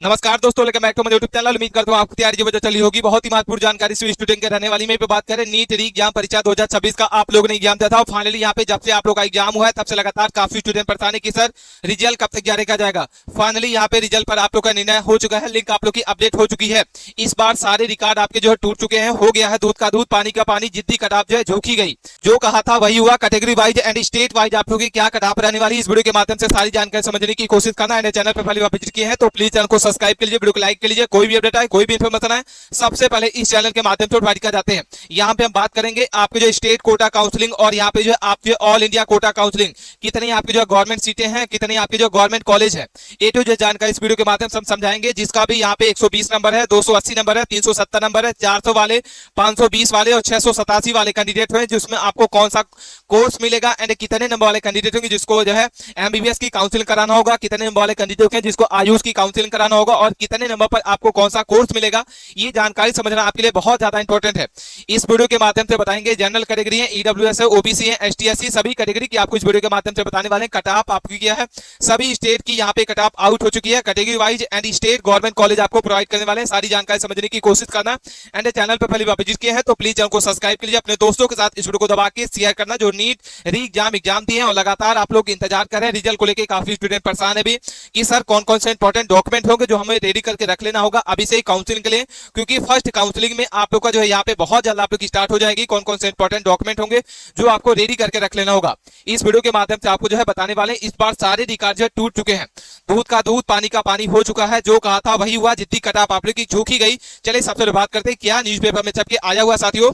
नमस्कार दोस्तों, welcome back to मेरे यूट्यूब चैनल। उम्मीद करता हूं आपकी तैयारी जो वजह चली होगी। बहुत ही महत्वपूर्ण जानकारी स्टूडेंट के रहने वाली में पे बात करें नीट री एग्जाम परीक्षा 2026 का आप लोगों ने एग्जाम दिया था और फाइनली यहाँ पे जब से आप लोग का एग्जाम हुआ है तब से लगातार काफी स्टूडेंट परेशान है कि सर रिजल्ट कब तक जारी किया जाएगा। फाइनली यहाँ पे रिजल्ट पर आप लोग का निर्णय हो चुका है, लिंक आप लोग की अपडेट हो चुकी है। इस बार सारे रिकॉर्ड आपके जो है टूट चुके हैं, हो गया है दूध का दूध पानी का पानी। जिद्दी कटाप जो है झोंकी गई, जो कहा था वही हुआ। Category wise and state wise आप लोग की क्या कटाप रहने वाली, इस वीडियो के माध्यम से सारी जानकारी समझने की कोशिश करना है। चैनल पर पहली बार विजिट किए हैं तो प्लीज चैनल को सब्सक्राइब कर लीजिए, वीडियो को लाइक कर लीजिए। कोई भी अपडेट आए, कोई भी इन्फॉर्मेशन आए, सबसे पहले इस चैनल के माध्यम से प्रोवाइड कर जाते हैं। यहाँ पे हम बात करेंगे आपके जो स्टेट कोटा काउंसलिंग और यहाँ पे जो आपके ऑल इंडिया कोटा काउंसलिंग, कितनी आपकी जो गवर्नमेंट सीटें हैं, कितनी आपके जो गवर्नमेंट कॉलेज है, ए टू जेड जानकारी इस वीडियो के माध्यम से हम समझाएंगे। जिसका भी यहाँ पे 120 नंबर है, 280 नंबर है, 370 नंबर है, 400 वाले, 520 वाले और 687 वाले कैंडिडेट हैं, जिसमें आपको कौन सा कोर्स मिलेगा एंड कितने नंबर वाले कैंडिडेट होंगे जिसको जो है एमबीबीएस की काउंसलिंग कराना होगा, कितने नंबर वाले कैंडिडेट हैं जिसको आयुष की काउंसलिंग कराना होगा और कितने नंबर पर आपको कौन सा कोर्स मिलेगा। ये जानकारी समझना आपके लिए बहुत ज्यादा इंपॉर्टेंट है। इस वीडियो के माध्यम से बताएंगे। जनरल कैटेगरी है, ईडब्ल्यूएस है, ओबीसी है, एसटी एससी, सभी कैटेगरी की आपको इस वीडियो के माध्यम से बताने वाले हैं। कट ऑफ आपकी क्या है, सभी स्टेट की यहाँ पे कट ऑफ आउट हो चुकी है। Category wise and state government college आपको प्रोवाइड करने वाले हैं। सारी जानकारी समझने की कोशिश करना एंड चैनल पर पहली बार विजिट किया है तो प्लीज चैनल को सब्सक्राइब कीजिए, अपने दोस्तों के साथ इस वीडियो को दबा के शेयर करना जो नीट री एग्जाम दिए हैं और लगातार आप लोग इंतजार कर रहे हैं रिजल्ट को लेकर। काफी स्टूडेंट परेशान है भी कि सर कौन कौन से इंपॉर्टेंट डॉक्यूमेंट होंगे जो हमें रेडी करके रख लेना होगा अभी से काउंसलिंग के लिए, क्योंकि फर्स्ट काउंसलिंग में आप लोग का जो है यहाँ पे बहुत जल्द आप लोग की स्टार्ट हो जाएगी। कौन कौन से इंपॉर्टेंट डॉक्यूमेंट होंगे जो आपको रेडी करके रख लेना होगा, इस वीडियो के माध्यम से आपको जो है बताने वाले। इस बार सारे रिकॉर्ड जो है टूट चुके हैं, दूध का दूध पानी का पानी हो चुका है। जो कहा था वही हुआ, जितनी कटाप आप लोग की झोंकी गई। चलिए सबसे पहले बात करते हैं क्या न्यूज़पेपर में छप के आया हुआ साथियों।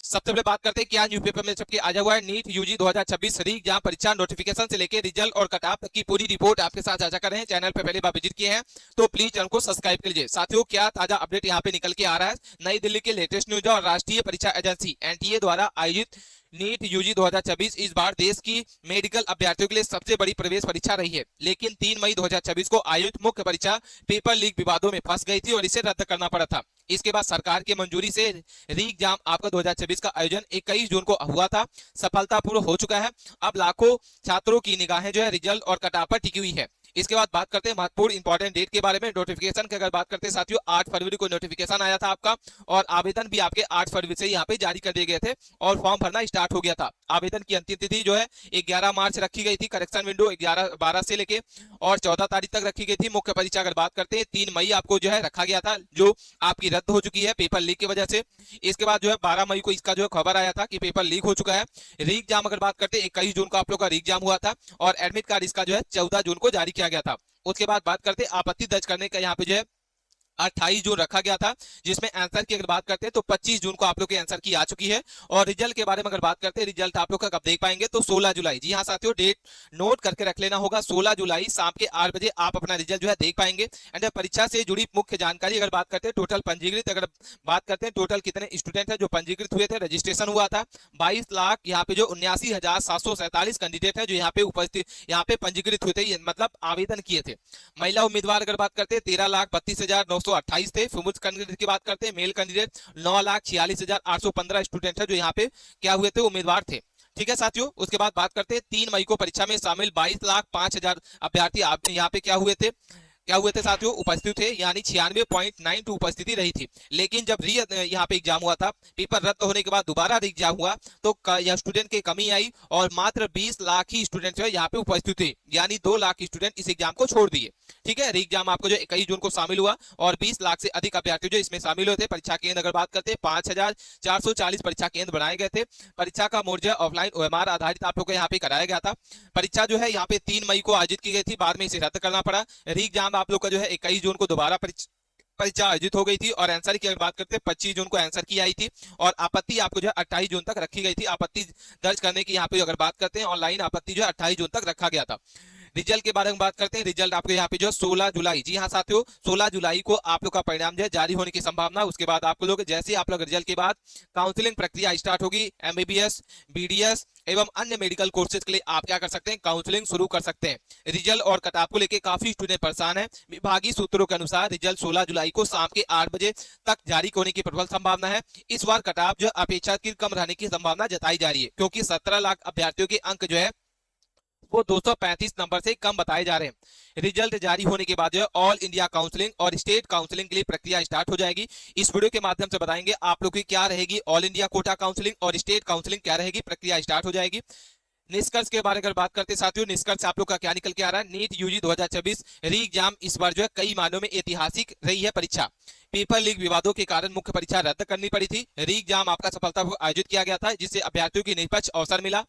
सबसे पहले बात करते हैं क्या न्यूज़पेपर में छप के आया हुआ है। नीट यूजी 2026 री एग्जाम परीक्षा नोटिफिकेशन से लेकर रिजल्ट और कट ऑफ तक की पूरी रिपोर्ट आपके साथ साझा कर रहे हैं। चैनल पर पहले बार विजिट किए हैं तो प्लीज चैनल को सब्सक्राइब कर लीजिए। साथियों क्या ताजा अपडेट यहाँ पे निकल के आ रहा है। नई दिल्ली के लेटेस्ट न्यूज और राष्ट्रीय परीक्षा एजेंसी एनटीए द्वारा आयोजित नीट यूजी 2026 इस बार देश की मेडिकल अभ्यर्थियों के लिए सबसे बड़ी प्रवेश परीक्षा रही है, लेकिन 3 मई 2026 को आयोजित मुख्य परीक्षा पेपर लीक विवादों में फंस गई थी और इसे रद्द करना पड़ा था। इसके बाद सरकार की मंजूरी से री एग्जाम आपका 2026 का आयोजन 21 जून को हुआ था, सफलतापूर्वक हो चुका है। अब लाखों छात्रों की निगाहें जो है रिजल्ट और कट ऑफ पर टिकी हुई है। इसके बाद बात करते हैं महत्वपूर्ण इंपॉर्टेंट डेट के बारे में। नोटिफिकेशन की अगर बात करते हैं साथियों, 8 फरवरी को नोटिफिकेशन आया था आपका और आवेदन भी आपके 8 फरवरी से यहाँ पे जारी कर दिए गए थे और फॉर्म भरना स्टार्ट हो गया था। आवेदन की अंतिम तिथि जो है 11 मार्च रखी गई थी, करेक्शन विंडो 11-12 से लेके और 14 तारीख तक रखी गई थी। मुख्य परीक्षा अगर बात करते हैं 3 मई आपको जो है रखा गया था, जो आपकी रद्द हो चुकी है पेपर लीक की वजह से। इसके बाद जो है 12 मई को इसका जो है खबर आया था कि पेपर लीक हो चुका है। री एग्जाम अगर बात करते हैं 21 जून को आप लोग का री एग्जाम हुआ था और एडमिट कार्ड इसका जो है 14 जून को जारी किया गया था। उसके बाद बात करते हैं आपत्ति दर्ज करने का यहाँ पे जो है 28 जून रखा गया था, जिसमें आंसर की अगर बात करते हैं तो 25 जून को आप लोग के आंसर की आ चुकी है। और रिजल्ट के बारे में अगर बात करते हैं, रिजल्ट आप लोग का कब देख पाएंगे तो 16 जुलाई। जी हाँ साथियों, डेट नोट करके रख लेना होगा। 16 जुलाई शाम के 8 बजे आप अपना रिजल्ट जो है देख पाएंगे। एंड परीक्षा से जुड़ी मुख्य जानकारी अगर बात करते हैं, टोटल पंजीकृत अगर बात करते हैं, टोटल कितने स्टूडेंट है जो पंजीकृत हुए थे, रजिस्ट्रेशन हुआ था 22 लाख यहाँ पे जो 79,747 कैंडिडेट है जो यहाँ पे उपस्थित यहाँ पे पंजीकृत हुए थे, मतलब आवेदन किए थे। महिला उम्मीदवार अगर बात करते हैं 13,32,928 थे। फीमेल कैंडिडेट की बात करते हैं, मेल कैंडिडेट 9,46,815 स्टूडेंट है जो यहाँ पे क्या हुए थे, उम्मीदवार थे। ठीक है साथियों, उसके बाद बात करते हैं 3 मई को परीक्षा में शामिल 22,05,000 अभ्यर्थी आप यहाँ पे क्या हुए थे साथियों, उपस्थित थे, यानी 96.92 उपस्थिति रही थी। लेकिन जब यहाँ पे एग्जाम हुआ था, पेपर रद्द होने के बाद दोबारा री एग्जाम हुआ तो यह स्टूडेंट की कमी आई और मात्र 20 लाख ही स्टूडेंट है यहाँ पे उपस्थित थे, यानी 2 लाख स्टूडेंट इस एग्जाम को छोड़ दिए। ठीक है, री एग्जाम आपको जो 21 जून को शामिल हुआ और 20 लाख से अधिक अभ्यर्थी जो इसमें शामिल हुए थे। परीक्षा केंद्र अगर बात करते हैं 5,440 परीक्षा केंद्र बनाए गए थे। परीक्षा का मोड जो ऑफलाइन ओएमआर आधारित आप लोग को यहाँ पे कराया गया था। परीक्षा जो है यहाँ पे 3 मई को आयोजित की गई थी, बाद में इसे रद्द करना पड़ा। री एग्जाम आप लोग का जो है 21 जून को दोबारा परीक्षा आयोजित हो गई थी और आंसर की अगर बात करते हैं 25 जून को आंसर की आई थी और आपत्ति आपको जो है 28 जून तक रखी गई थी। आपत्ति दर्ज करने की यहाँ पे अगर बात करते हैं, ऑनलाइन आपत्ति जो है 28 जून तक रखा गया था। रिजल्ट के बारे में बात करते हैं, रिजल्ट आपको यहाँ पे जो 16 जुलाई, जी हाँ साथियों 16 जुलाई को आप लोग का परिणाम जो है जारी होने की संभावना। उसके बाद आप लोग जैसे आप लोग रिजल्ट के बाद काउंसलिंग प्रक्रिया स्टार्ट होगी, एमबीबीएस, बीडीएस एवं अन्य मेडिकल कोर्सेज के लिए आप क्या कर सकते हैं, काउंसलिंग शुरू कर सकते हैं। रिजल्ट और कट ऑफ को लेकर काफी स्टूडेंट परेशान है। विभागीय सूत्रों के अनुसार रिजल्ट 16 जुलाई को शाम के 8 बजे तक जारी होने की प्रबल संभावना है। इस बार कट ऑफ जो अपेक्षाकृत कम रहने की संभावना जताई जा रही है, क्योंकि 17 लाख अभ्यर्थियों के अंक जो है वो 235 नंबर से कम बताए जा रहे हैं। रिजल्ट जारी होने के बाद जो है ऑल इंडिया काउंसलिंग और स्टेट काउंसलिंग के लिए प्रक्रिया स्टार्ट हो जाएगी। इस वीडियो के माध्यम से बताएंगे आप लोग की क्या रहेगी ऑल इंडिया कोटा काउंसलिंग और स्टेट काउंसलिंग क्या रहेगी, प्रक्रिया स्टार्ट हो जाएगी। निष्कर्ष के बारे में अगर बात करते साथियों, निष्कर्ष आप लोग का क्या निकल के आ रहा है, नीट यूजी 2026 री एग्जाम इस बार जो है कई मायनों में ऐतिहासिक रही है परीक्षा। पेपर लीक विवादों के कारण मुख्य परीक्षा रद्द करनी पड़ी थी। री एग्जाम आपका सफलतापूर्वक आयोजित किया गया था, जिससे अभ्यर्थियों की निष्पक्ष अवसर मिला।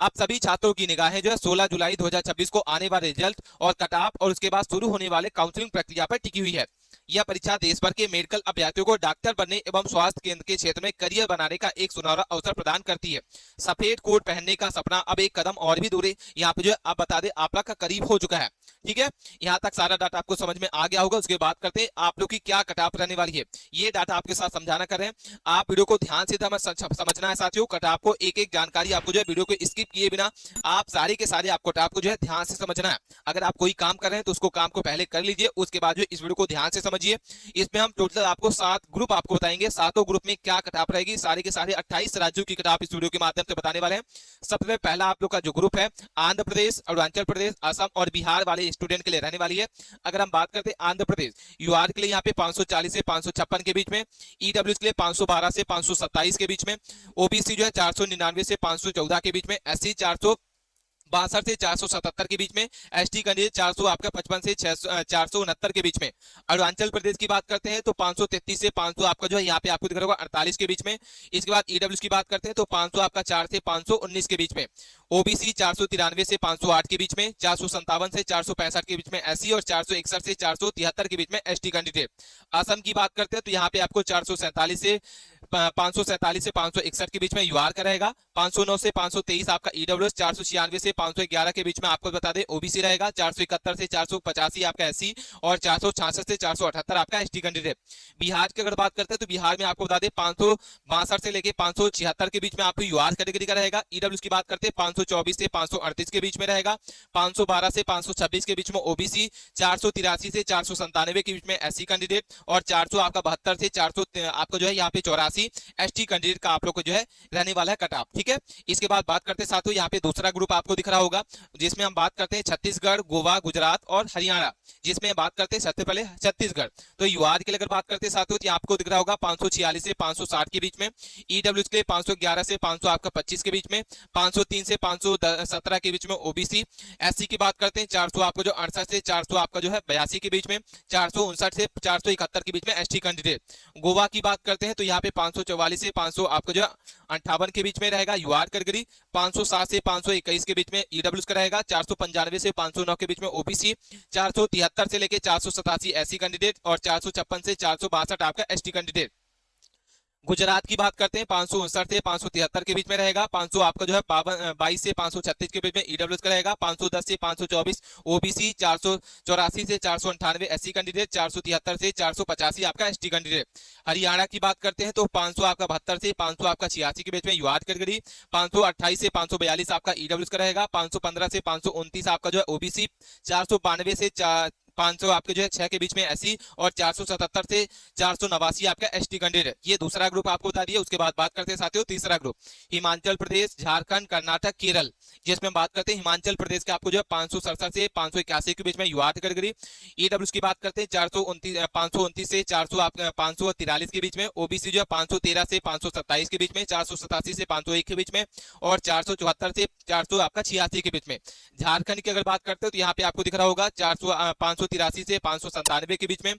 अब सभी छात्रों की निगाहें जो है 16 जुलाई 2026 को आने वाले रिजल्ट और कट ऑफ और उसके बाद शुरू होने वाले काउंसलिंग प्रक्रिया पर टिकी हुई है। यह परीक्षा देश भर के मेडिकल अभ्यर्थियों को डॉक्टर बनने एवं स्वास्थ्य केंद्र के क्षेत्र में करियर बनाने का एक सुनहरा अवसर प्रदान करती है। सफेद कोट पहनने का सपना अब एक कदम और भी दूर है, यहाँ पे जो है आप बता दें आप लोग का करीब हो चुका है। ठीक है, यहाँ तक सारा डाटा आपको समझ में आ गया होगा। उसके बाद करते हैं आप लोग की क्या कट ऑफ रहने वाली है, ये डाटा आपके साथ समझाना कर रहे हैं। आप वीडियो को ध्यान से समझना है साथियों। कट ऑफ को एक एक जानकारी आपको जो है वीडियो को स्किप किए बिना आप सारे के सारे आपको कट ऑफ को जो है ध्यान से समझना है। अगर आप कोई काम कर रहे हैं तो उसको काम को पहले कर लीजिए, उसके बाद जो इस वीडियो को ध्यान से समझिए। इसमें हम टोटल आपको 7 ग्रुप आपको बताएंगे, 7 ग्रुप में क्या कट ऑफ रहेगी, सारे के सारे 28 राज्यों की कट ऑफ इस वीडियो के माध्यम से बताने वाले हैं। सबसे पहला आप लोग का जो ग्रुप है आंध्र प्रदेश, अरुणाचल प्रदेश, असम और बिहार वाले स्टूडेंट के लिए रहने वाली है। अगर हम बात करते हैं आंध्र प्रदेश, यूआर के लिए यहाँ पे 540 से 556 के बीच में, ईडब्ल्यूएस के लिए 512 से 527 के बीच में, ओबीसी जो है 499 से 514 के बीच में, एससी 462 से 477 के बीच में, एसटी कैंडिडेट 400 आपका 55 से 469 के बीच में। अरुणाचल प्रदेश की बात करते हैं तो 533 से 500 आपका जो है यहाँ पे आपको दिख रहा होगा 48 के बीच में। इसके बाद ईडब्ल्यूएस की बात करते हैं तो 500 आपका 4 से 519 के बीच में, ओबीसी 493 से 508 के बीच में, 457 से 465 के बीच में एससी और 461 से 473 के बीच में एसटी कैंडिडेट। असम की बात करते हैं तो यहाँ पे आपको 447 से 561 के बीच में यूआर का रहेगा, 509 से 523 आपका ईडब्ल्यूएस, 496 से 511 के बीच में आपको बता दें ओबीसी रहेगा, 471 से 485 आपका एससी और 466 से 478 आपका एसटी कैंडिडेट। बिहार की अगर बात करते हैं तो बिहार में आपको बता दें 562 से लेके 576 के बीच में आपको यूआर कैटेगरी का रहेगा। ईडब्ल्यूएस की बात करते हैं 524 से 538 के बीच में रहेगा, 512 से 526 के बीच में ओबीसी, 483 से 497 के बीच में एससी कैंडिडेट और 400 आपका 72 से 400 आपको जो है यहाँ पे 84 एसटी कैंडिडेट का आप लोग को जो है रहने वाला है कट ऑफ। ठीक है, इसके बाद बात करते हैं साथियों यहाँ पे दूसरा ग्रुप आपको दिख रहा होगा, जिसमें हम बात करते हैं छत्तीसगढ़, गोवा, गुजरात और हरियाणा, जिसमें बात करते हैं सबसे पहले छत्तीसगढ़। तो यूआर के लिए अगर बात करते हैं साथियों तो आपको दिख रहा होगा 546 से 560 के बीच में, ईडब्ल्यूएस के लिए 511 से 500 आपका 25 के बीच में, 503 से 517 के बीच में ओबीसी। एससी की बात करते हैं 400 आपको जो 68 से 400 आपका जो है 82 के बीच में, 459 से 471 के बीच में एसटी कैंडिडेट। गोवा की बात करते हैं तो यहाँ पे 544 से 500 आपको जो 58 के बीच में रहेगा यूआर कैटेगरी, 507 से 521 के बीच में ईडब्ल्यूएस का रहेगा, 495 से 509 के बीच में ओबीसी, 473 से लेके 487 एससी कैंडिडेट और 456 से 462 आपका एसटी कैंडिडेट। गुजरात की बात करते हैं 559 से 573 के बीच में रहेगा, 500 आपका जो है 22 से 536 के बीच में ईडब्ल्यूएस का रहेगा, 510 से 524 ओबीसी, 484 से 498 एससी कैंडिडेट, 473 से 485 आपका एसटी कैंडिडेट। हरियाणा की बात करते हैं तो 500 आपका 72 से 500 आपका 86 के बीच में यूआर कैटेगरी, 528 से 542 आपका ईडब्ल्यूएस का रहेगा, 515 से 529 आपका जो है ओबीसी, 492 से 500 आपके जो है 6 के बीच में एससी और 477 से 489 आपका एसटी कैंडिडेट। ये दूसरा ग्रुप आपको बता दिया। उसके बाद बात करते हैं साथियों तीसरा ग्रुप, हिमाचल प्रदेश, झारखंड, कर्नाटक, केरल, जिसमें बात करते हैं हिमाचल प्रदेश के आपको जो है 567 से 581 के बीच में यूआर कैटेगरी, ईडब्ल्यूएस की बात करते हैं 529 से 400 543 के बीच में, ओबीसी जो है 513 से 527 के बीच में, 487 से 501 के बीच में और 474 से 400 आपका 86 के बीच में। झारखंड की अगर बात करते हो तो यहाँ पे आपको दिख रहा होगा 583 से 597 के बीच में।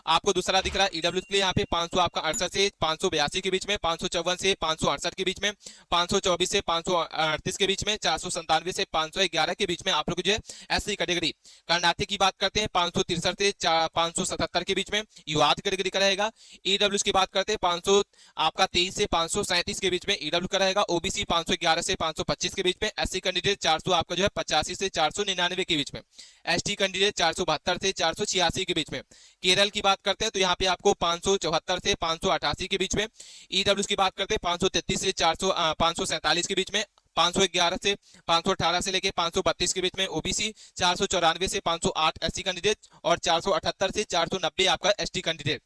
आपको दूसरा दिख रहा है ईडब्ल्यूएस के लिए यहाँ पे 500 आपका 68 से 582 के बीच में, 554 से 568 के बीच में, 524 से 538 के बीच में, 497 से 511 के बीच में आप लोग जो है एससी कैटेगरी। कर्नाटक की बात करते हैं 563 से 577 के बीच में यूआर कैटेगरी का रहेगा। ईडब्ल्यूएस की बात करते हैं 500 आपका 23 से 537 के बीच में ईडब्ल्यू का रहेगा, ओबीसी 511 से 525 के बीच में, एससी कैंडिडेट 400 आपका जो है 85 से 499 के बीच में, एसटी कैंडिडेट 472 से 486 के बीच में। केरल की बात करते हैं तो यहाँ पे आपको 574 से 588 के बीच में, ईडब्ल्यूएस की बात करते हैं 533 से 547 के बीच में, 511 से 518 से लेके 532 के बीच में ओबीसी, 494 से 508 एससी कैंडिडेट और 478 से 490 आपका एसटी कैंडिडेट।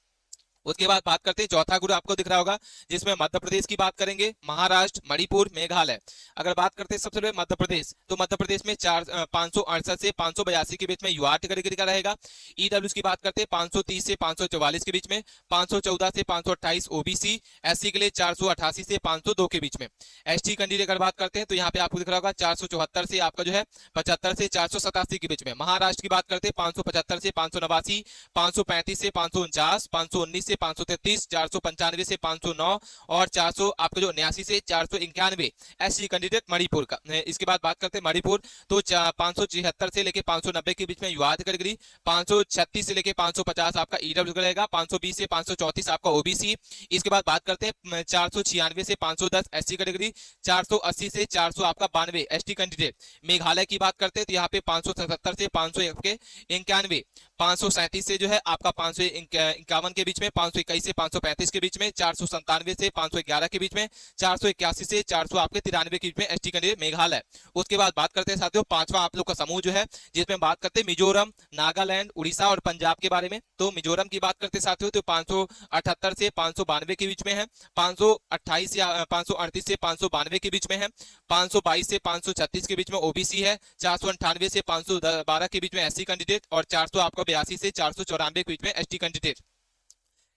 उसके बाद बात करते हैं चौथा ग्रुप आपको दिख रहा होगा, जिसमें मध्य प्रदेश की बात करेंगे, महाराष्ट्र, मणिपुर, मेघालय। अगर बात करते हैं सबसे पहले मध्य प्रदेश, तो मध्य प्रदेश में 568 से 582 के बीच में यूआर कैटेगरी का रहेगा। ईडब्ल्यूएस की बात करते हैं 530 से 544 के बीच में, 514 से 528 ओबीसी, एससी के लिए 488 से 502 के बीच में। एसटी कैंडिडेट अगर बात करते हैं तो यहाँ पे आपको दिख रहा होगा 474 से आपका जो है 75 से 487 के बीच में। महाराष्ट्र की बात करते हैं 575 से 589, 535 से 549, 519 से 533, 495 से 509 और 400 आपका जो 89 से 491 एससी कैंडिडेट मणिपुर का। इसके बाद बात करते हैं मणिपुर, तो 576 से लेके 590 के बीच में युवा कैटेगरी, 536 से लेके 550 आपका ईडब्ल्यू रहेगा, 520 से 534 आपका ओबीसी। इसके बाद बात करते हैं 496 से 510 एससी कैटेगरी, 480 से 400 आपका 92 एसटी कैंडिडेट। मेघालय की बात करते हैं तो यहाँ पे 577 से 591, 537 से जो है आपका 551 के बीच में, 521 से 535 के बीच में, 497 से 511 के बीच में, 481 से 400 आपके 93 के बीच में एसटी कैंडिडेट मेघालय। उसके बाद बात करते हैं साथियों पांचवा आप लोग का समूह जो है, जिसमें बात करते हैं मिजोरम, नागालैंड, उड़ीसा और पंजाब के बारे में। तो मिजोरम की बात करते हैं साथियों तो 578 से 592 के बीच में है, 528 या 538 से 592 के बीच में है, 522 से 536 के बीच में ओबीसी है, 498 से 512 के बीच में एससी कैंडिडेट और 482 से 494 के बीच में एसटी कैंडिडेट।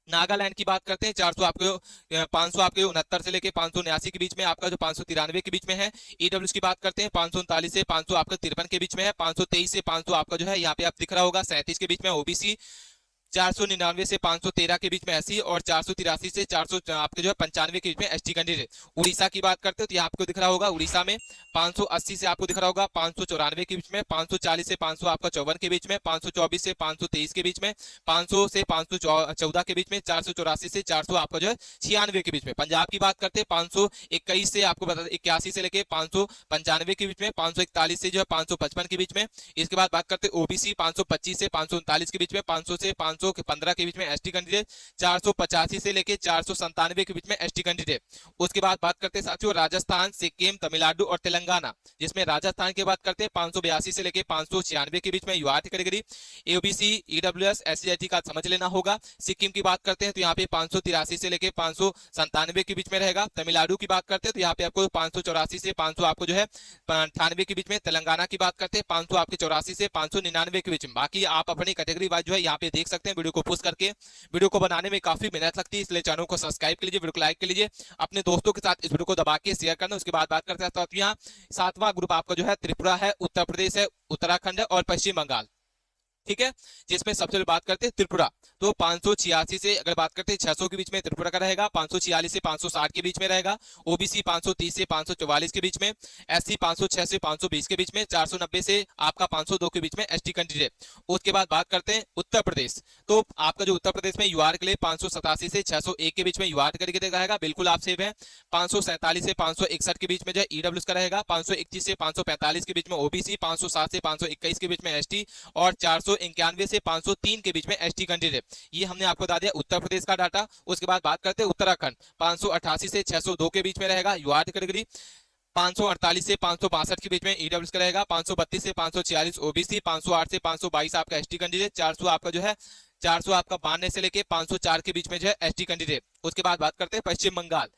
नागालैंड की बात करते हैं 400 आपके 500 आपके 69 से लेके 589 के बीच में, आपका जो 593 के बीच में है। ईडब्ल्यूएस की बात करते हैं 539 से 500 आपका 53 के बीच में है, 523 से 500 आपका जो है यहाँ पे आप दिख रहा होगा 37 के बीच में ओबीसी, 499 से 513 के बीच में एससी और 483 से 400 आपके जो है 95 के बीच में एसटी कैंडिडेट। उड़ीसा की बात करते हो तो यहाँ आपको दिख रहा होगा उड़ीसा में 580 से आपको दिख रहा होगा 594 के बीच में, 540 से 500 आपका 54 के बीच में, 524 से 523 के बीच में, 500 से 514 के बीच में, 484 से 400 आपका जो है 96 के बीच में। पंजाब की बात करते हैं 521 से आपको बता 81 से लेके 595 के बीच में, 541 से जो है 555 के बीच में। इसके बाद बात करते हैं ओबीसी 525 से 539 के बीच में, 500 से 515 के बीच में एसटी कैंडिडेट, 485 से लेके 497 के बीच में एसटी कैंडिडेट। उसके बाद बात करते हैं साथियों राजस्थान, सिक्किम, तमिलनाडु और तेलंगाना, जिसमें राजस्थान की बात करते हैं 582 से लेके 596 के बीच में युवा कैटेगरी, ओबीसी, ईडब्ल्यूएस, एससी का समझ लेना होगा। सिक्किम की बात करते हैं तो यहाँ पे 583 से लेके 597 के बीच में रहेगा। तमिलनाडु की बात करते हैं तो यहाँ पे आपको 584 से 500 आपको जो है 98 के बीच में। तेलंगाना की बात करते हैं 500 आपके 84 से 599 के बीच में। बाकी आप अपनी कैटेगरी वाइज जो है यहाँ पे देख सकते हैं। वीडियो को पुश करके, वीडियो को बनाने में काफी मेहनत लगती है, इसलिए चैनल को सब्सक्राइब कर लीजिए, वीडियो को लाइक कर लीजिए, अपने दोस्तों के साथ इस वीडियो को दबा के शेयर करना। उसके बाद बात करते हैं यहाँ सातवां ग्रुप आपका जो है त्रिपुरा है, उत्तर प्रदेश है, उत्तराखंड है और पश्चिम बंगाल, ठीक है। जिसमें सबसे पहले बात करते हैं त्रिपुरा, तो 586 से अगर बात करते हैं 600 के बीच में त्रिपुरा का रहेगा, 546 से 560 के बीच में रहेगा, ओबीसी 530 से 544 के बीच में, एससी 506 से 520 के बीच में, 490 से आपका 502 के बीच में एसटी कैंडिडेट। उसके बाद बात करते हैं उत्तर प्रदेश, तो आपका जो उत्तर प्रदेश में यूआर के लिए 587 से 601 के बीच में यूआर करके रहेगा, बिल्कुल आप सेव है। 547 से 561 के बीच में जो ईडब्ल्यूएस का रहेगा, 521 से 545 के बीच में ओबीसी, 507 से 521 के बीच में एसटी और 491 से 503 के बीच में एसटी कैंडिडेट। ये हमने आपको बता दिया उत्तर प्रदेश का डाटा। उसके बाद बात करते हैं उत्तराखंड, 588 से 602 के बीच में रहेगा यूआर कैटेगरी, 548 से 562 के बीच में ईडब्ल्यूएस का रहेगा, 532 से 546 ओबीसी, 508 से 522 आपका एसटी कैंडिडेट, 400 आपका जो है 400 आपका 92 से लेके 504 के बीच में जो है एसटी कैंडिडेट। उसके बाद बात करते हैं पश्चिम बंगाल,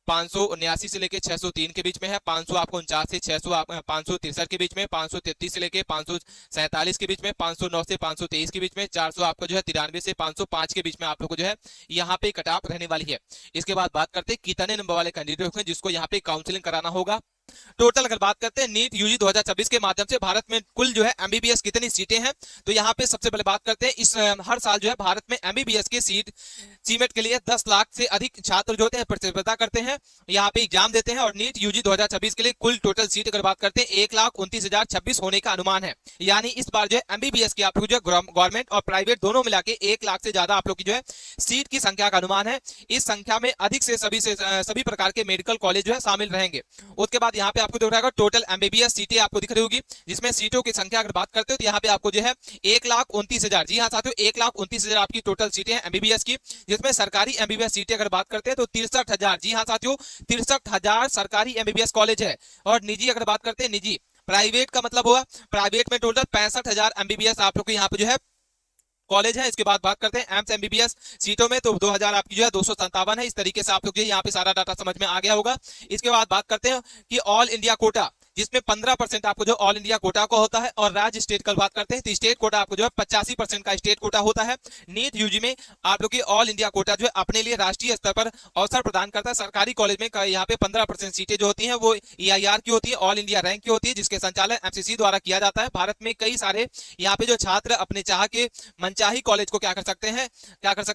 579 से लेके 603 के बीच में है, 500 आपको 49 से 600 563 के बीच में, 533 से लेके 547 के बीच में, 509 से 523 के बीच में, 400 आपको जो है 93 से 505 के बीच में आप लोग को जो है यहाँ पे कट ऑफ रहने वाली है। इसके बाद बात करते हैं कितने नंबर वाले कैंडिडेट हैं जिसको यहाँ पे काउंसलिंग कराना होगा। टोटल अगर बात करते हैं नीट यूजी 2026 के माध्यम से भारत में कुल जो है एमबीबीएस कितनी सीटें हैं, तो यहाँ पे सबसे पहले बात करते हैं इस हर साल जो है भारत में एमबीबीएस की सीट सीमेट के लिए 10 लाख से अधिक छात्र जो होते हैं प्रतिस्पर्धा करते हैं, यहाँ पे एग्जाम देते हैं। और नीट यूजी 2026 के लिए कुल टोटल सीट अगर बात करते हैं 1,29,026 होने का अनुमान है। यानी इस बार जो है एमबीबीएस की आप लोग जो है गवर्नमेंट और प्राइवेट दोनों मिला के 1 लाख से ज्यादा आप लोग की जो है सीट की संख्या का अनुमान है। इस संख्या में अधिक से सभी प्रकार के मेडिकल कॉलेज जो है शामिल रहेंगे। उसके बाद यहाँ पे आपको दिख रहा है टोटल एमबीबीएस सीटें आपको दिख रही होगी, जिसमें सीटों की संख्या अगर बात करते हो तो यहाँ पे आपको जो है 1,29,000, जी हाँ साथियों 1,29,000 आपकी टोटल सीटें हैं एमबीबीएस की। जिसमें सरकारी एमबीबीएस सीटें अगर बात करते हैं तो 63,000, जी हाँ साथियों 63,000 सरकारी एमबीबीएस कॉलेज है। और निजी अगर बात करते हैं निजी प्राइवेट का मतलब हुआ प्राइवेट में टोटल 65,000 एमबीबीएस आप लोग को यहाँ पे जो है कॉलेज है। इसके बाद बात करते हैं एम्स एमबीबीएस सीटों में, तो 2000 आपकी जो है 257 है। इस तरीके से आप लोग जो यहाँ पे सारा डाटा समझ में आ गया होगा। इसके बाद बात करते हैं कि ऑल इंडिया कोटा, जिसमें 15% आपको जो ऑल इंडिया कोटा को होता है, और राज्य स्टेट का बात करते हैं तो स्टेट कोटा आपको जो है 85% का स्टेट कोटा होता है। नीट यूजी में आप लोग की ऑल इंडिया कोटा जो है अपने लिए राष्ट्रीय स्तर पर अवसर प्रदान करता है। सरकारी कॉलेज में यहाँ पे 15% सीटें जो होती हैं वो EIR की होती है, ऑल इंडिया रैंक की होती है, जिसके संचालन MCC द्वारा किया जाता है। भारत में कई सारे यहाँ पे जो छात्र अपने चाह के मनचाही कॉलेज को क्या कर सकते हैं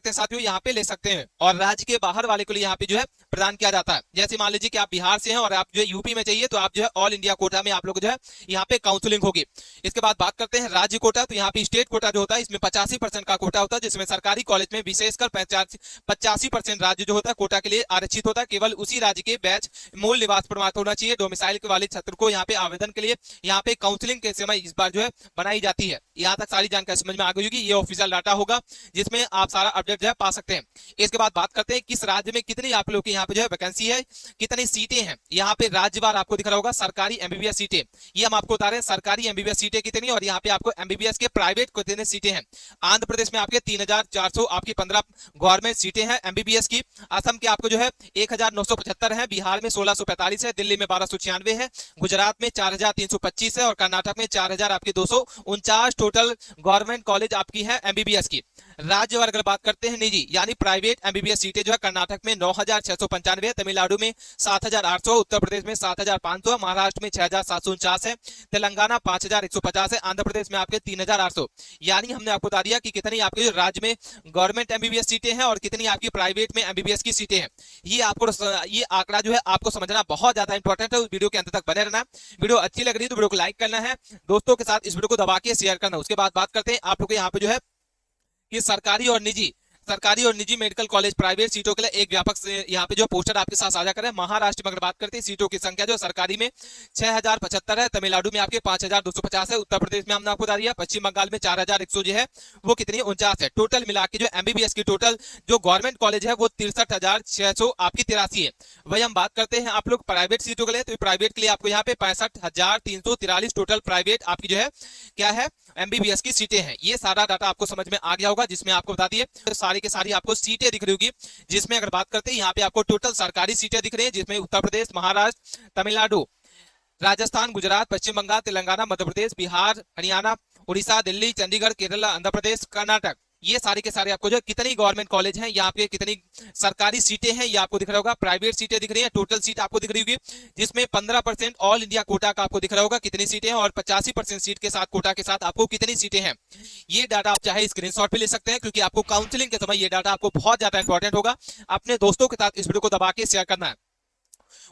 साथियों, यहाँ पे ले सकते हैं, और राज्य के बाहर वाले को लिए यहाँ पे जो है प्रदान किया जाता है। जैसे मान लीजिए कि आप बिहार से हैं और आप जो है यूपी में चाहिए, तो आप जो है ऑल इंडिया कोटा में आप लोग जो है यहाँ पे काउंसलिंग होगी। इसके बाद बात करते हैं राज्य कोटा, तो यहाँ पे स्टेट कोटा जो होता है इसमें 85% का कोटा होता है, जिसमें सरकारी कॉलेज में विशेषकर 85% राज्य जो होता है कोटा के लिए आरक्षित होता है। केवल उसी राज्य के बैच मूल निवास प्रमाण होना चाहिए। डोमिसाइल वाले छात्र को यहाँ पे आवेदन के लिए यहाँ पे काउंसलिंग के समय इस बार जो है बनाई जाती है। यहाँ तक सारी जानकारी समझ में आ गई होगी। ये ऑफिशियल डाटा होगा जिसमें आप सारा अपडेट जो है पा सकते हैं। इसके बाद बात करते हैं किस राज्य में कितनी आप लोग के यहाँ पे जो है वैकेंसी है, कितनी सीटें हैं। यहाँ पे राज्यवार आपको दिख रहा होगा सरकारी एमबीबीएस सीटें, ये हम आपको बता रहे हैं सरकारी एमबीबीएस सीटें कितनी, और यहाँ पे आपको एमबीबीएस के प्राइवेट कितने सीटें हैं। आंध्र प्रदेश में आपके 3400 आपकी 15 गवर्नमेंट सीटें हैं एमबीबीएस की। असम के आपको जो है 1975 है, बिहार में 1645 है, दिल्ली में 1296 है, गुजरात में 4325 है, और कर्नाटक में 4000 आपकी 249 टोटल गवर्नमेंट कॉलेज आपकी है एमबीबीएस की। राज्य वर्ग अगर बात करते हैं निजी यानी प्राइवेट एमबीबीएस सीटें जो है कर्नाटक में 9695 है, तमिलनाडु में 7800, उत्तर प्रदेश में 7500, महाराष्ट्र में 6749 है, तेलंगाना 5150 है, आंध्र प्रदेश में आपके 3800। यानी हमने आपको बता दिया कि कितनी आपके जो राज्य में गवर्नमेंट एमबीबीएस सीटें हैं और कितनी आपकी प्राइवेट में एमबीबीएस की सीटें हैं। ये आंकड़ा जो है आपको समझना बहुत ज्यादा इंपॉर्टेंट है। वीडियो के अंत तक बने रहना। वीडियो अच्छी लग रही है तो वीडियो को लाइक करना है, दोस्तों के साथ इस वीडियो को दबा के शेयर करना। उसके बाद बात करते हैं आप लोग यहाँ पे जो है कि सरकारी और निजी मेडिकल कॉलेज प्राइवेट सीटों के लिए एक व्यापक यहाँ पे जो पोस्टर आपके साथ साझा करें। महाराष्ट्र में अगर बात करते हैं सीटों की संख्या जो सरकारी में 6075 है, तमिलनाडु में आपके 5250 है, उत्तर प्रदेश में हमने आपको बता दिया, पश्चिम बंगाल में 4100 जो है वो कितनी 49 है। टोटल मिला के जो एमबीबीएस की टोटल जो गवर्नमेंट कॉलेज है वो 63,600 आपकी 83 है। वही हम बात करते हैं आप लोग प्राइवेट सीटों के लिए, तो प्राइवेट के लिए आपको यहाँ पे 65,343 टोटल प्राइवेट आपकी जो है क्या है एमबीबीएस की सीटें हैं। ये सारा डाटा आपको समझ में आ गया होगा, जिसमें आपको बता दिए सारी के सारी आपको सीटें दिख रही होगी। जिसमें अगर बात करते हैं यहाँ पे आपको टोटल सरकारी सीटें दिख रही हैं, जिसमें उत्तर प्रदेश, महाराष्ट्र, तमिलनाडु, राजस्थान, गुजरात, पश्चिम बंगाल, तेलंगाना, मध्य प्रदेश, बिहार, हरियाणा, उड़ीसा, दिल्ली, चंडीगढ़, केरला, आंध्र प्रदेश, कर्नाटक, ये सारे के सारे आपको जो कितनी गवर्नमेंट कॉलेज हैं, यहाँ पे कितनी सरकारी सीटें हैं ये आपको दिख रहा होगा। प्राइवेट सीटें दिख रही हैं, टोटल सीट आपको दिख रही होगी, जिसमें 15% ऑल इंडिया कोटा का आपको दिख रहा होगा कितनी सीटें हैं, और 85% सीट के साथ कोटा के साथ आपको कितनी सीटें हैं। ये डाटा आप चाहे स्क्रीनशॉट पे ले सकते हैं, क्योंकि आपको काउंसलिंग के समय ये डाटा आपको बहुत ज्यादा इंपॉर्टेंट होगा। अपने दोस्तों के साथ इस वीडियो को दबा के शेयर करना है।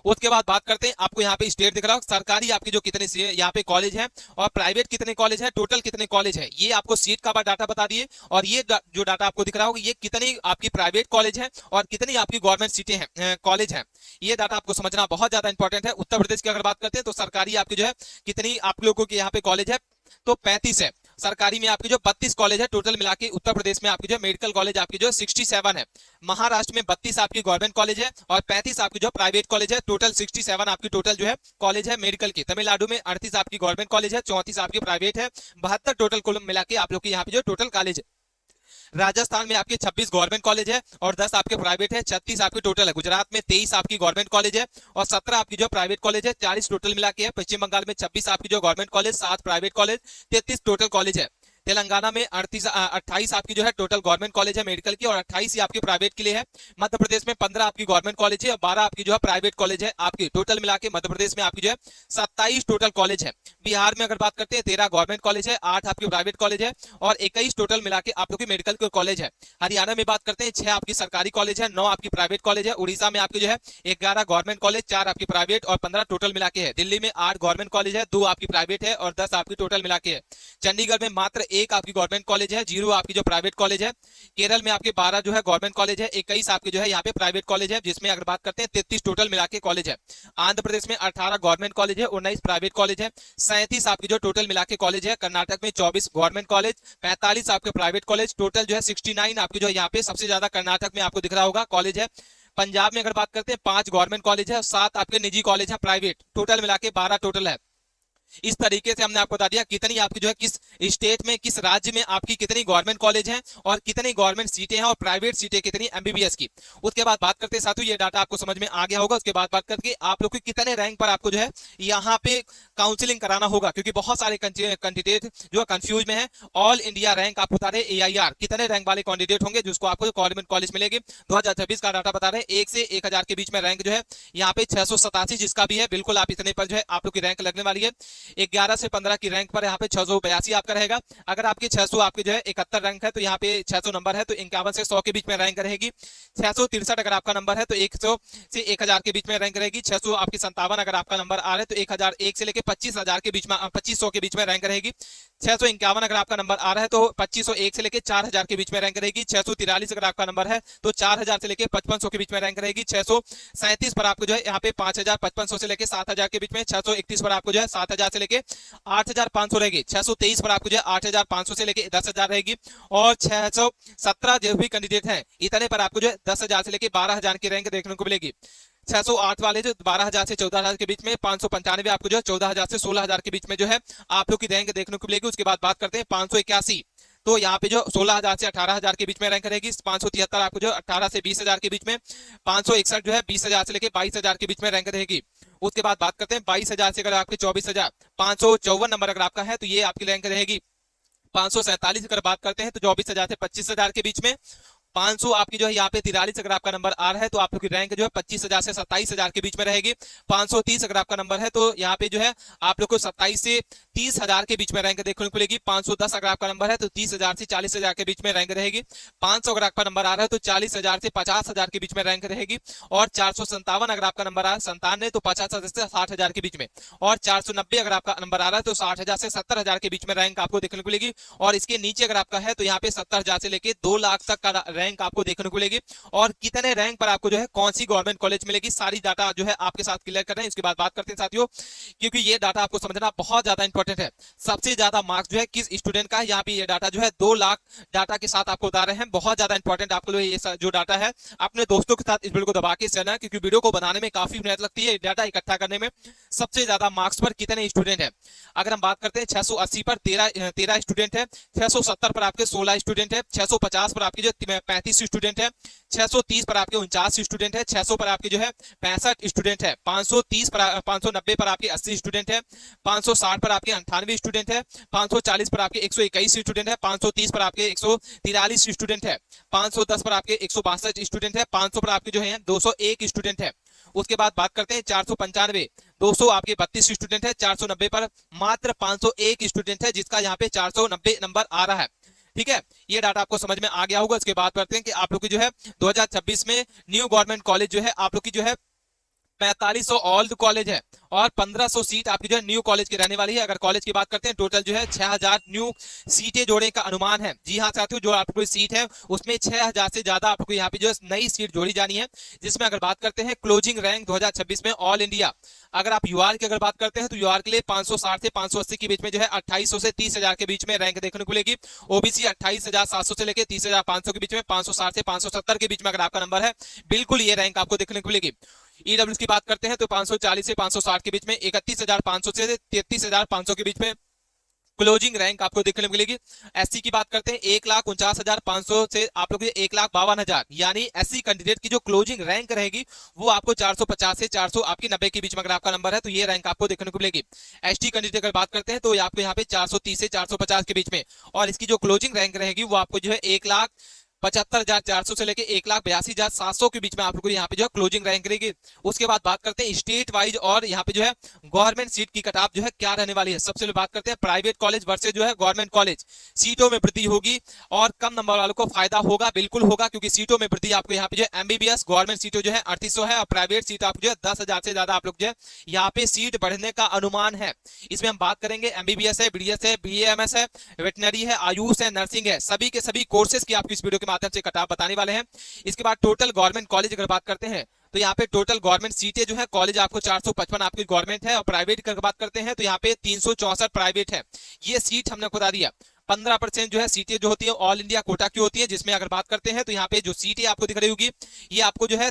उसके बाद बात करते हैं आपको यहाँ पे स्टेट दिख रहा है सरकारी आपकी जो कितने यहाँ पे कॉलेज है, और प्राइवेट कितने कॉलेज है, टोटल कितने कॉलेज है, ये आपको सीट का डाटा बता दिए। और ये जो डाटा आपको दिख रहा होगा ये कितनी आपकी प्राइवेट कॉलेज है और कितनी आपकी गवर्नमेंट सीटें हैं कॉलेज है। ये डाटा आपको समझना बहुत ज्यादा इंपॉर्टेंट है। उत्तर प्रदेश की अगर बात करते हैं तो सरकारी आपकी जो है कितनी आप लोगों के यहाँ पे कॉलेज है, तो 35 है। सरकारी में आपकी जो 32 कॉलेज है टोटल मिला के। उत्तर प्रदेश में आपकी जो मेडिकल कॉलेज आपकी जो 67 है। महाराष्ट्र में 32 आपकी गवर्नमेंट कॉलेज है और 35 आपकी जो प्राइवेट कॉलेज है। टोटल 67 आपकी टोटल जो है कॉलेज है मेडिकल की। तमिलनाडु में 38 आपकी गवर्नमेंट कॉलेज है, 34 आपकी प्राइवेट है, 72 टोटल कुल मिला के आप लोग के यहाँ पे जो टोटल कॉलेज है। राजस्थान में आपके 26 गवर्नमेंट कॉलेज है और 10 आपके प्राइवेट है, 36 आपकी टोटल है। गुजरात में 23 आपकी गवर्नमेंट कॉलेज है और 17 आपकी जो प्राइवेट कॉलेज है, 40 टोटल मिला के है। पश्चिम बंगाल में 26 आपकी जो government college, 7 private college, 33 total college है। तेलंगाना में 28 आपकी जो है टोटल गवर्नमेंट कॉलेज है मेडिकल की और 28 ही आपकी प्राइवेट के लिए है। मध्य प्रदेश में 15 आपकी गवर्नमेंट कॉलेज है और 12 आपकी जो है प्राइवेट कॉलेज है आपकी। टोटल मिला के मध्य प्रदेश में आपकी जो है 27 टोटल कॉलेज है। बिहार में अगर बात करते हैं 13 गवर्नमेंट कॉलेज है, 8 आपकी प्राइवेट कॉलेज है और 21 टोटल मिला के आप लोग की मेडिकल कॉलेज है। हरियाणा में बात करते हैं 6 आपकी सरकारी कॉलेज है, 9 आपकी प्राइवेट कॉलेज है। उड़ीसा में आपकी जो है 11 गवर्नमेंट कॉलेज, 4 आपकी प्राइवेट और 15 टोटल मिला के है। दिल्ली में 8 गवर्नमेंट कॉलेज है, 2 आपकी प्राइवेट है और 10 आपकी टोटल मिला के है। चंडीगढ़ में मात्र 1 आपकी गवर्नमेंट कॉलेज है, 0 आपकी जो प्राइवेट कॉलेज है। केरल में आपके 12 जो है गवर्नमेंट कॉलेज है, 21 आपके जो है यहाँ पे प्राइवेट कॉलेज है, जिसमें अगर बात करते हैं 33 टोटल मिला के कॉलेज है। आंध्र प्रदेश में 18 गवर्नमेंट कॉलेज है, 19 प्राइवेट कॉलेज है, 37 आपकी जो टोटल मिला के कॉलेज है। कर्नाटक में 24 गवर्नमेंट कॉलेज, 45 आपके प्राइवेट कॉलेज, टोटल जो है 69 आपकी जो यहाँ पे सबसे ज्यादा कर्नाटक में आपको दिख रहा होगा कॉलेज है। पंजाब में अगर बात करते हैं 5 गवर्नमेंट कॉलेज है और 7 आपके निजी कॉलेज है प्राइवेट, टोटल मिला के 12 टोटल है। इस तरीके से हमने आपको बता दिया कितनी आपकी जो है किस स्टेट में, किस राज्य में आपकी कितनी गवर्नमेंट कॉलेज हैं और कितनी गवर्नमेंट सीटें हैं और प्राइवेट सीटें कितनी एमबीबीएस की। उसके बाद बात करते हैं साथियों, ये डाटा आपको समझ में आ गया होगा। उसके बाद बात करके आप लोग को कितने रैंक पर आपको जो है यहाँ पे काउंसलिंग कराना होगा, क्योंकि बहुत सारे कैंडिडेट जो कंफ्यूज में है। ऑल इंडिया रैंक आप बता रहे AIR कितने रैंक वाले कैंडिडेट होंगे जिसको आपको गवर्नमेंट कॉलेज मिलेगी। 2026 का डाटा बता रहे हैं 1 से 1000 के बीच में रैंक जो है यहाँ पे 687 जिसका भी है, बिल्कुल आप इतने पर जो है आप लोग की रैंक लगने वाली है। 11 से 15 की रैंक पर यहाँ पे 682 आपका रहेगा। अगर आपके 600 आपके जो है 71 रैंक है तो यहाँ पे 600 नंबर है तो 51 से 100 के बीच में रैंक रहेगी। 663 अगर आपका नंबर है तो 100 से 1000 के बीच में रैंक रहेगी। 600 आपकी 57 अगर आपका नंबर आ रहा है तो 1001 से लेकर 25000 के बीच में 2500 के बीच में रैंक रहेगी। 651 अगर आपका नंबर आ रहा है तो 2501 से लेकर 4000 के बीच में रैंक रहेगी। 643 अगर आपका नंबर है तो 4000 से लेकर 5500 के बीच में रैंक रहेगी। 637 पर आपको जो है यहाँ पे 5500 से लेकर 7000 के बीच में। 631 पर आपको जो है 7000 से लेकर 8500 रहेगी। 623 पर आपको जो है 8500 से लेकर 10000 रहेगी। और 617 जो भी कैंडिडेट हैं इतने पर आपको जो है 10000 से लेकर 12000 की रैंक देखने को मिलेगी। 608 वाले जो 12000 से 14000 के बीच में। 595 आपको जो है 14000 से 16000 के बीच में जो है आप लोग की रैंक देखने को मिलेगी। उसके बाद बात करते हैं 581, तो यहाँ पे जो 16000 से 18000 के बीच में रैंक रहेगी। 573 आपको जो 18 से 20000 के बीच में। 561 जो है 20000 से लेकर 22000 के बीच में रैंक रहेगी। उसके बाद बात करते हैं 22000 से अगर आपके 24000, 554 नंबर अगर आपका है तो ये आपकी रैंक रहेगी। 547 अगर बात करते हैं तो 24000 से 25000 के बीच में। 500 आपकी जो है यहाँ पे 43 अगर आपका नंबर आ रहा है तो आप लोग की रैंक जो है 25000 से 27000 के बीच में रहेगी। 530 अगर आपका नंबर है तो यहाँ पे जो है आप लोग को 27 से 30000 के बीच में रैंक देखने को मिलेगी। 510 अगर आपका नंबर है तो 30000 से 40000 के बीच में रैंक रहेगी। 500 अगर आपका नंबर आ रहा है तो 40000 से 50000 के बीच में रैंक रहेगी। और 457 अगर आपका नंबर आ रहा है 97 तो 50000 से 60000 के बीच में। और 490 अगर आपका नंबर आ रहा है तो 60000 से 70000 के बीच में रैंक आपको देखने को मिलेगी। और इसके नीचे अगर आपका है तो यहाँ पे 70000 से लेकर 2 लाख तक का रैंक आपको देखने को मिलेगी। और कितने रैंक पर आपको जो है कौन सी गवर्नमेंट कॉलेज मिलेगी, सारी डाटा जो है आपके साथ क्लियर कर रहे हैं। इसके बाद बात करते हैं साथियों, क्योंकि ये डाटा आपको समझना बहुत ज्यादा इंपॉर्टेंट है। सबसे ज्यादा मार्क्स जो है किस स्टूडेंट का है, यहाँ पे ये डाटा जो है 2 लाख डाटा के साथ आपको बता रहे हैं। बहुत ज्यादा इंपॉर्टेंट आपको ये जो डाटा है अपने दोस्तों के साथ इस वीडियो को दबा के शेयर, क्योंकि वीडियो को बनाने में काफी मेहनत लगती है। डाटा इकट्ठा करने में सबसे ज्यादा मार्क्स पर कितने स्टूडेंट है, अगर हम बात करते हैं 680 पर 13 स्टूडेंट है। 670 पर आपके 16 स्टूडेंट है। 650 पर आपके जो 35 स्टूडेंट है। 630 पर आपके 49 स्टूडेंट है। 600 पर आपके जो है 65 स्टूडेंट है। 530 पर 590 पर आपके 80 स्टूडेंट है। 560 पर आपके 98 स्टूडेंट है। 540 पर आपके 121 स्टूडेंट है। 530 पर आपके 143 स्टूडेंट है। 510 पर आपके 162 स्टूडेंट है। 500 पर आपके जो है 201 स्टूडेंट है। उसके बाद बात करते हैं 495, 200 आपके 32 स्टूडेंट है। 490 पर मात्र 501 स्टूडेंट है, जिसका यहाँ पे 490 नंबर आ रहा है। ठीक है, ये डाटा आपको समझ में आ गया होगा। इसके बाद करते हैं कि आप लोग की जो है 2026 में न्यू गवर्नमेंट कॉलेज जो है आप लोग की जो है 4500 ओल्ड कॉलेज है और 1500 सीट आपकी जो है न्यू कॉलेज की रहने वाली है। अगर कॉलेज की बात करते हैं टोटल जो है 6000 न्यू सीटें जोड़ने का अनुमान है। जी हाँ साथियों, जो आपको सीट है उसमें 6000 से ज्यादा आपको यहाँ पे जो है नई सीट जोड़ी जानी है। जिसमें अगर बात करते हैं क्लोजिंग रैंक 2026 में ऑल इंडिया, अगर आप यूआर की अगर बात करते हैं तो यूआर के लिए 560 से 580 के बीच में जो है 2800 से 30000 के बीच में रैंक देखने को मिलेगी। ओबीसी 28700 से लेकर 30500 के बीच में। 560 से 570 के बीच में अगर आपका नंबर है बिल्कुल ये रैंक आपको देखने को मिलेगी। ईडब्ल्यूएस की बात करते हैं तो 540 से 560 के बीच में। 31500 से 33500 के बीच में क्लोजिंग रैंक आपको देखने को मिलेगी। एससी की बात करते हैं 1,49,500 से आप लोग 1,52,000, यानी एससी कैंडिडेट की जो क्लोजिंग रैंक रहेगी वो आपको 450 से 400 आपकी 90 के बीच में अगर आपका नंबर है तो ये रैंक आपको देखने को मिलेगी। एसटी कैंडिडेट अगर बात करते हैं तो आपको यहाँ पे 430 से 450 के बीच में, और इसकी जो क्लोजिंग रैंक रहेगी वो आपको जो है 1,75,400 से लेके 1,82,700 के बीच में आप लोग को यहाँ पे जो है क्लोजिंग रैंक रहेगी। उसके बाद बात करते हैं स्टेट वाइज और यहाँ पे जो है गवर्नमेंट सीट की कटाप जो है क्या रहने वाली है। सबसे पहले बात करते हैं प्राइवेट कॉलेज वर्सेस जो है गवर्नमेंट कॉलेज। सीटों में वृद्धि होगी और कम नंबर वालों को फायदा होगा, बिल्कुल होगा, क्योंकि सीटों में वृद्धि आपको यहाँ पे जो है एमबीबीएस गवर्नमेंट सीटों जो है 3800 है और प्राइवेट सीट आपको जो है 10,000 से ज्यादा आप लोग जो है यहाँ पे सीट बढ़ने का अनुमान है। इसमें हम बात करेंगे एमबीबीएस है, बीडीएस है, बीएएमएस है, वेटनरी है, आयुष है, नर्सिंग है, सभी के सभी कोर्सेज की आपको इस वीडियो के माध्यम से कटाप बताने वाले हैं। इसके बाद टोटल गवर्नमेंट कॉलेज अगर बात करते हैं तो यहाँ पे टोटल गवर्नमेंट सीटें जो है कॉलेज आपको 455 आपकी गवर्नमेंट है, और प्राइवेट की बात करते हैं तो यहाँ पे 364 प्राइवेट है। ये सीट हमने बता दिया 15% जो है सीटें जो होती है ऑल इंडिया कोटा की होती है। जिसमें अगर बात करते हैं तो यहाँ पे जो सीटें आपको दिख रही होगी ये आपको जो है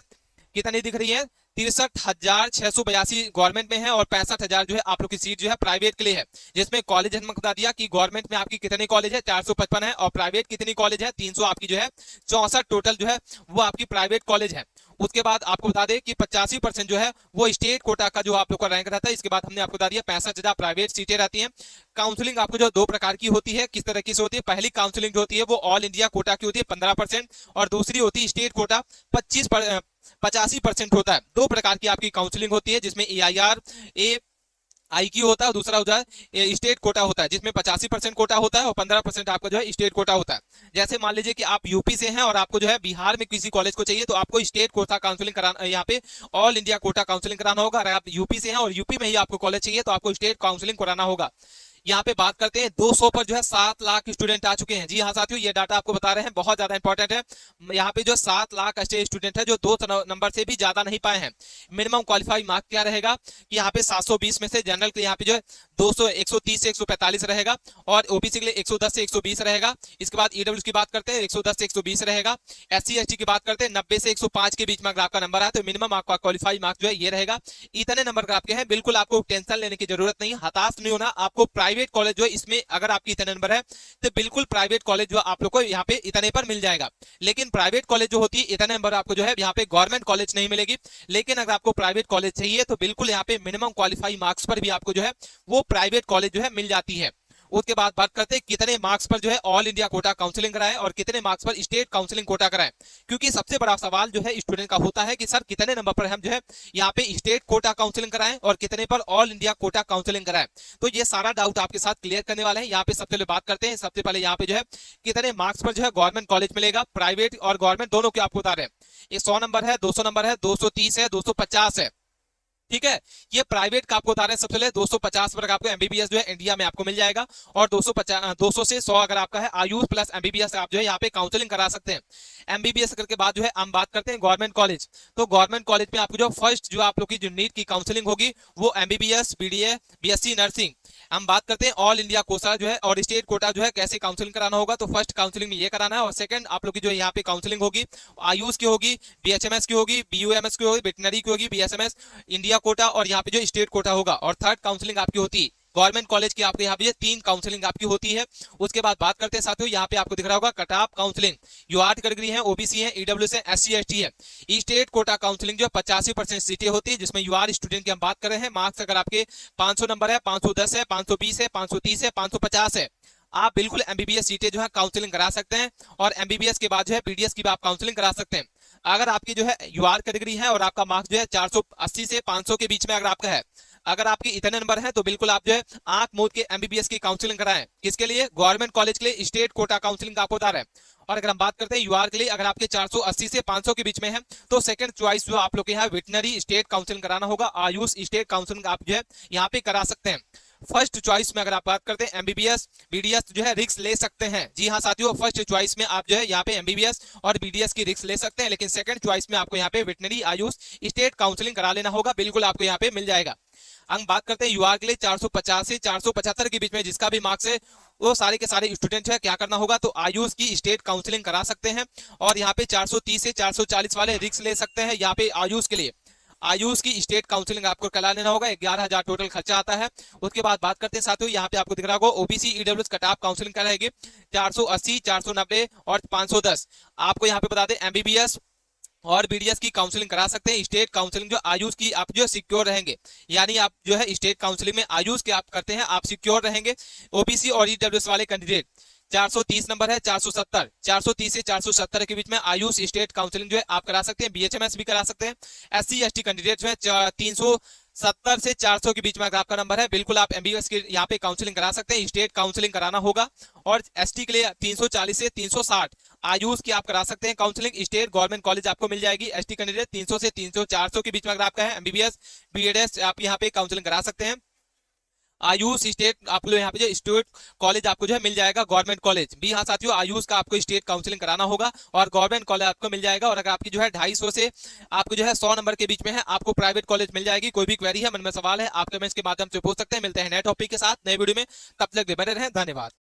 कितनी दिख रही है, 63,682 गवर्नमेंट में है और 65,000 जो है आप लोग की सीट जो है प्राइवेट के लिए है। जिसमें कॉलेज हमने बता दिया कि गवर्नमेंट में आपकी कितने कॉलेज है, 455 है, और प्राइवेट कितनी कॉलेज है, 300 आपकी जो है 64 टोटल जो है वो आपकी प्राइवेट कॉलेज है। उसके बाद आपको बता दें कि 85% जो है वो स्टेट कोटा का जो आप लोग का रैंक रहता है। इसके बाद हमने आपको बता दिया 65,000 प्राइवेट सीटें रहती हैं। काउंसलिंग आपको जो 2 प्रकार की होती है, किस तरह की से होती है। पहली काउंसलिंग जो होती है वो ऑल इंडिया कोटा की होती है 15%, और दूसरी होती है स्टेट कोटा 85% होता है। 2 प्रकार की आपकी काउंसलिंग होती है, जिसमें AIR IQ होता है, और दूसरा होता है स्टेट कोटा होता है, जिसमें 85% कोटा होता है और 15% आपका जो है स्टेट कोटा होता है। जैसे मान लीजिए कि आप यूपी से हैं और आपको जो है बिहार में किसी कॉलेज को चाहिए, तो आपको स्टेट कोटा काउंसलिंग कराना, यहाँ पे ऑल इंडिया कोटा काउंसलिंग कराना होगा। अगर आप यूपी से हैं और यूपी में ही आपको कॉलेज चाहिए, तो आपको स्टेट काउंसलिंग कराना होगा। यहाँ पे बात करते हैं 200 पर जो है 7 लाख स्टूडेंट आ चुके हैं। जी हाँ साथियों, ये डाटा आपको बता रहे हैं, बहुत ज्यादा इंपॉर्टेंट है। यहाँ पे जो 7 लाख स्टूडेंट है जो 2 नंबर से भी ज्यादा नहीं पाए हैं। मिनिमम क्वालिफाइड मार्क क्या रहेगा कि यहाँ पे 720 में से जनरल के यहाँ पे जो है 130 से 145 रहेगा, और ओबीसी के लिए 110 से 120 रहेगा। इसके बाद ईडब्ल्यू की बात करते हैं 110 से 120 रहेगा। SC ST की बात करते हैं 90 से 105 के बीच में अगर आपका नंबर है तो मिनिमम आपका क्वालिफाइड मार्क जो है ये रहेगा। इतने नंबर का आपके हैं, बिल्कुल आपको टेंशन लेने की जरूरत नहीं, हताश नहीं होना। आपको प्राइवेट कॉलेज जो है इसमें अगर आपकी इतने नंबर है तो बिल्कुल प्राइवेट कॉलेज जो आप लोग को यहाँ पे इतने पर मिल जाएगा। लेकिन प्राइवेट कॉलेज जो होती है इतने नंबर आपको जो है यहाँ पे गवर्नमेंट कॉलेज नहीं मिलेगी। लेकिन अगर आपको प्राइवेट कॉलेज चाहिए तो बिल्कुल यहाँ पे मिनिमम क्वालिफाइड मार्क्स पर भी आपको जो है वो प्राइवेट कॉलेज जो है मिल जाती है। उसके बाद बात करते हैं कितने मार्क्स पर जो है ऑल इंडिया कोटा काउंसलिंग कराएं और कितने मार्क्स पर स्टेट काउंसलिंग कोटा कराएं। क्योंकि सबसे बड़ा सवाल जो है स्टूडेंट का होता है कि सर कितने नंबर पर हम जो है यहाँ पे स्टेट कोटा काउंसलिंग कराएं और कितने पर ऑल इंडिया कोटा काउंसलिंग कराएं। तो ये सारा डाउट आपके साथ क्लियर करने वाले हैं। यहाँ पे सबसे पहले बात करते हैं, सबसे पहले यहाँ पे जो है कितने मार्क्स पर जो है गवर्नमेंट कॉलेज मिलेगा, प्राइवेट और गवर्नमेंट दोनों के आपको बता रहे हैं। ये 100 नंबर है, 200 नंबर है, 230 है, 250 है। ठीक है, ये प्राइवेट का आपको बता रहे हैं। सबसे पहले 250 पर आपको एमबीबीएस जो है इंडिया में आपको मिल जाएगा, और 200 से 100 अगर आपका है आयुष प्लस एमबीबीएस आप जो है यहाँ पे काउंसलिंग करा सकते हैं। एमबीबीएस करके बाद जो है हम बात करते हैं गवर्नमेंट कॉलेज। तो गवर्नमेंट कॉलेज में आपको जो फर्स्ट जो आप लोग की जो नीट की काउंसलिंग होगी वो एमबीबीएस, बीडीए, बीएससी नर्सिंग। हम बात करते हैं ऑल इंडिया कोटा जो है और स्टेट कोटा जो है कैसे काउंसलिंग कराना होगा। तो फर्स्ट काउंसलिंग में ये कराना है, और सेकंड आप लोग की जो यहाँ पे काउंसलिंग होगी आयुष की होगी, बीएचएमएस की होगी, बीयूएमएस की होगी, वेटनरी की होगी, बीएसएमएस, इंडिया कोटा, और यहाँ पे जो स्टेट कोटा होगा। और थर्ड काउंसलिंग आपकी होती है गवर्नमेंट कॉलेज की, आपके यहाँ पे 3 काउंसलिंग आपकी होती है। उसके बाद बात करते हैं साथियों, यहाँ पे आपको दिख रहा होगा cut off counselling. UR category है, ओबीसी है, ईडब्ल्यूएस है, एससी एसटी है। स्टेट कोटा काउंसलिंग जो 85% सीटें होती है, जिसमें यूआर स्टूडेंट की हम बात कर रहे हैं। मार्क्स अगर आपके 500 नंबर है, 510 है, 520 है, 530 है, 550 है, आप बिल्कुल एमबीबीएस सीटें जो है काउंसलिंग करा सकते हैं। और एमबीबीएस के बाद जो है बीडीएस की भी आप काउंसलिंग करा सकते हैं। अगर आपकी जो है यूआर कैटेगरी है और आपका मार्क्स जो है 480 से 500 के बीच में अगर आपका है, अगर आपके इतने नंबर हैं, तो बिल्कुल आप जो है आंख मूंद के एमबीबीएस की काउंसलिंग कराएं। किसके लिए? गवर्नमेंट कॉलेज के लिए स्टेट कोटा काउंसलिंग आपको बता रहा है। और अगर हम बात करते हैं यूआर के लिए, अगर आपके 480 से 500 के बीच में है, तो सेकंड चॉइस जो आप लोग के यहाँ वेटनरी स्टेट काउंसलिंग कराना होगा। आयुष स्टेट काउंसलिंग आप जो है यहाँ पे करा सकते हैं। फर्स्ट चॉइस में अगर आप बात करते हैं एमबीबीएस, बीडीएस जो है रिस्क ले सकते हैं। जी हाँ साथियों, फर्स्ट चॉइस में आप जो है यहाँ पे एमबीबीएस और बीडीएस की रिस्क ले सकते हैं, लेकिन सेकंड चॉइस में आपको यहाँ पे वेटनरी आयुष स्टेट काउंसलिंग करा लेना होगा। बिल्कुल आपको यहाँ पे मिल जाएगा। हम बात करते हैं यूआर के लिए 450 से 475 के बीच में जिसका भी मार्क्स है, वो सारे के सारे स्टूडेंट है क्या करना होगा, तो आयुष की स्टेट काउंसलिंग करा सकते हैं। और यहाँ पे 430 से 440 वाले रिस्क ले सकते हैं। यहाँ पे आयुष के लिए आयुष की स्टेट काउंसलिंग आपको करा लेना होगा। 11,000 टोटल खर्चा आता है। उसके बाद बात करते हैं साथियों, यहाँ पे आपको दिख रहा होगा OBC EWS cut off counselling कराएगी 480, 490 और 510। आपको यहाँ पे बता दें एमबीबीएस और बीडीएस की काउंसलिंग करा सकते हैं। स्टेट काउंसलिंग जो आयुष की आप जो सिक्योर रहेंगे, यानी आप जो है स्टेट काउंसलिंग में आयुष के आप करते हैं, आप सिक्योर रहेंगे। ओबीसी और ईडब्ल्यूएस वाले कैंडिडेट 430 नंबर है, 430 से 470 के बीच में आयुष स्टेट काउंसलिंग जो है आप करा सकते हैं। बीएचएमएस भी करा सकते हैं। एससी एसटी कैंडिडेट जो है 370 से 400 के बीच में अगर आपका नंबर है, बिल्कुल आप एमबीबीएस की यहाँ पे काउंसलिंग करा सकते हैं। स्टेट काउंसलिंग कराना होगा। और एसटी के लिए 340 से 360 आयुष की आप करा सकते हैं काउंसलिंग। स्टेट गवर्नमेंट कॉलेज आपको मिल जाएगी। एसटी कैंडिडेट 300 से 400 के बीच में अगर आपका है, एमबीबीएस बीएडएस आप यहाँ पे काउंसलिंग करा सकते हैं। आयुष स्टेट आप लोग यहाँ पे जो स्टेट कॉलेज आपको जो है मिल जाएगा, गवर्नमेंट कॉलेज भी। हाँ साथियों, आयुष का आपको स्टेट काउंसलिंग कराना होगा और गवर्नमेंट कॉलेज आपको मिल जाएगा। और अगर आपकी जो है 250 से आपको जो है 100 नंबर के बीच में है, आपको प्राइवेट कॉलेज मिल जाएगी। कोई भी क्वेरी है, मन में सवाल है, आप कमेंट्स के माध्यम से पूछ सकते हैं। मिलते हैं नए टॉपिक के साथ नए वीडियो में, तब तक बने रहें। धन्यवाद।